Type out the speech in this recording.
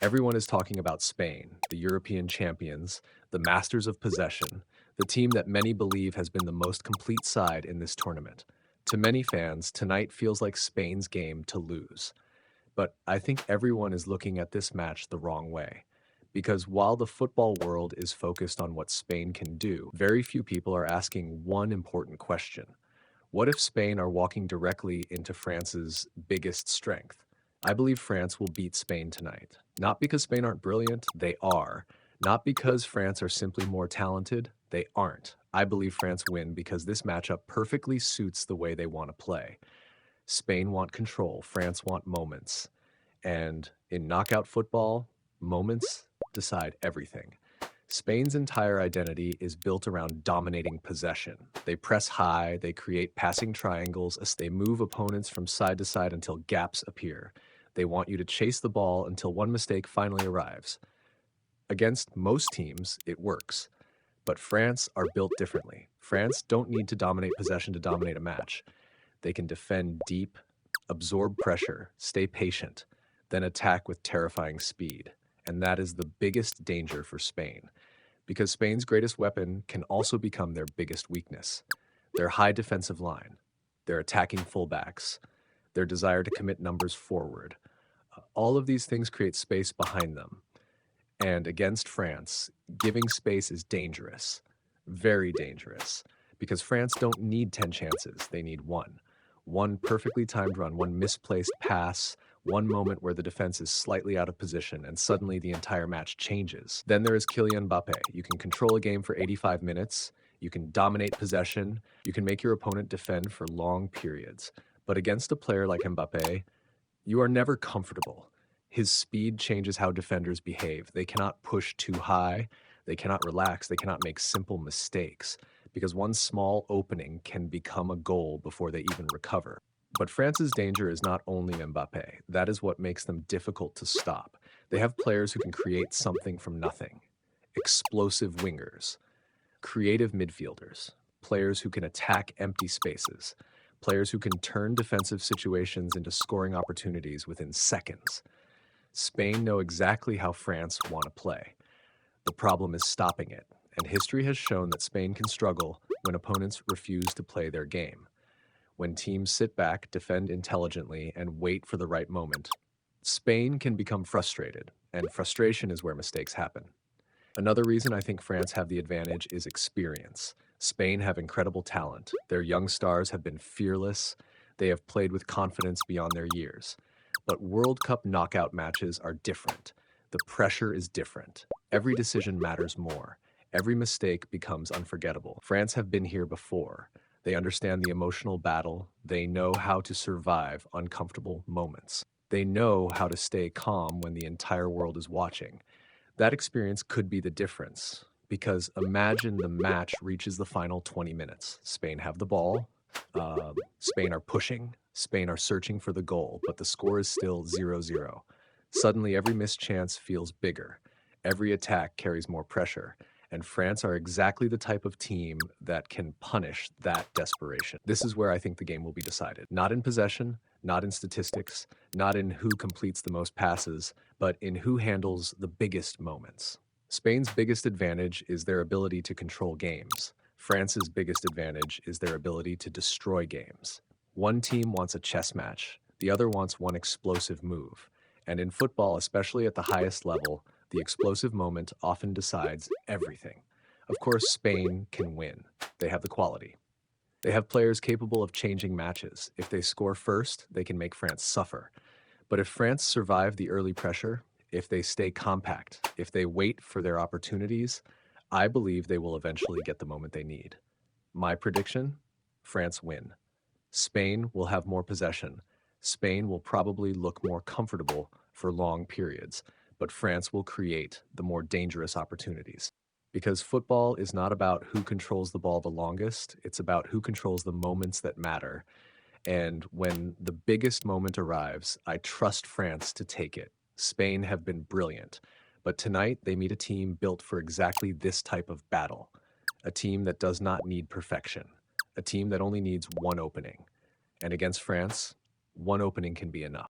Everyone is talking about Spain, the European champions, the masters of possession, the team that many believe has been the most complete side in this tournament. To many fans, tonight feels like Spain's game to lose. But I think everyone is looking at this match the wrong way. Because while the football world is focused on what Spain can do, very few people are asking one important question. What if Spain are walking directly into France's biggest strength? I believe France will beat Spain tonight. Not because Spain aren't brilliant, they are. Not because France are simply more talented, they aren't. I believe France win because this matchup perfectly suits the way they want to play. Spain want control, France want moments. And in knockout football, moments decide everything. Spain's entire identity is built around dominating possession. They press high, they create passing triangles as they move opponents from side to side until gaps appear. They want you to chase the ball until one mistake finally arrives. Against most teams, it works. But France are built differently. France don't need to dominate possession to dominate a match. They can defend deep, absorb pressure, stay patient, then attack with terrifying speed. And that is the biggest danger for Spain, because Spain's greatest weapon can also become their biggest weakness. Their high defensive line, their attacking fullbacks, their desire to commit numbers forward. All of these things create space behind them. And against France, giving space is dangerous, very dangerous, because France don't need 10 chances, they need one. One perfectly timed run, one misplaced pass, one moment where the defense is slightly out of position and suddenly the entire match changes. Then there is Kylian Mbappe. You can control a game for 85 minutes, you can dominate possession, you can make your opponent defend for long periods. But against a player like Mbappe, you are never comfortable. His speed changes how defenders behave. They cannot push too high, they cannot relax, they cannot make simple mistakes, because one small opening can become a goal before they even recover. But France's danger is not only Mbappe. That is what makes them difficult to stop. They have players who can create something from nothing. Explosive wingers, creative midfielders, players who can attack empty spaces, players who can turn defensive situations into scoring opportunities within seconds. Spain know exactly how France want to play. The problem is stopping it, and history has shown that Spain can struggle when opponents refuse to play their game. When teams sit back, defend intelligently, and wait for the right moment, Spain can become frustrated, and frustration is where mistakes happen. Another reason I think France have the advantage is experience. Spain have incredible talent. Their young stars have been fearless. They have played with confidence beyond their years. But World Cup knockout matches are different. The pressure is different. Every decision matters more. Every mistake becomes unforgettable. France have been here before. They understand the emotional battle. They know how to survive uncomfortable moments. They know how to stay calm when the entire world is watching. That experience could be the difference, because imagine the match reaches the final 20 minutes. Spain have the ball, Spain are pushing, Spain are searching for the goal, but the score is still 0-0. Suddenly, every missed chance feels bigger. Every attack carries more pressure, and France are exactly the type of team that can punish that desperation. This is where I think the game will be decided. Not in possession, not in statistics, not in who completes the most passes, but in who handles the biggest moments. Spain's biggest advantage is their ability to control games. France's biggest advantage is their ability to destroy games. One team wants a chess match, the other wants one explosive move. And in football, especially at the highest level, the explosive moment often decides everything. Of course, Spain can win. They have the quality. They have players capable of changing matches. If they score first, they can make France suffer. But if France survive the early pressure, if they stay compact, if they wait for their opportunities, I believe they will eventually get the moment they need. My prediction? France win. Spain will have more possession. Spain will probably look more comfortable for long periods, but France will create the more dangerous opportunities. Because football is not about who controls the ball the longest, it's about who controls the moments that matter. And when the biggest moment arrives, I trust France to take it. Spain have been brilliant, but tonight they meet a team built for exactly this type of battle. A team that does not need perfection. A team that only needs one opening. And against France, one opening can be enough.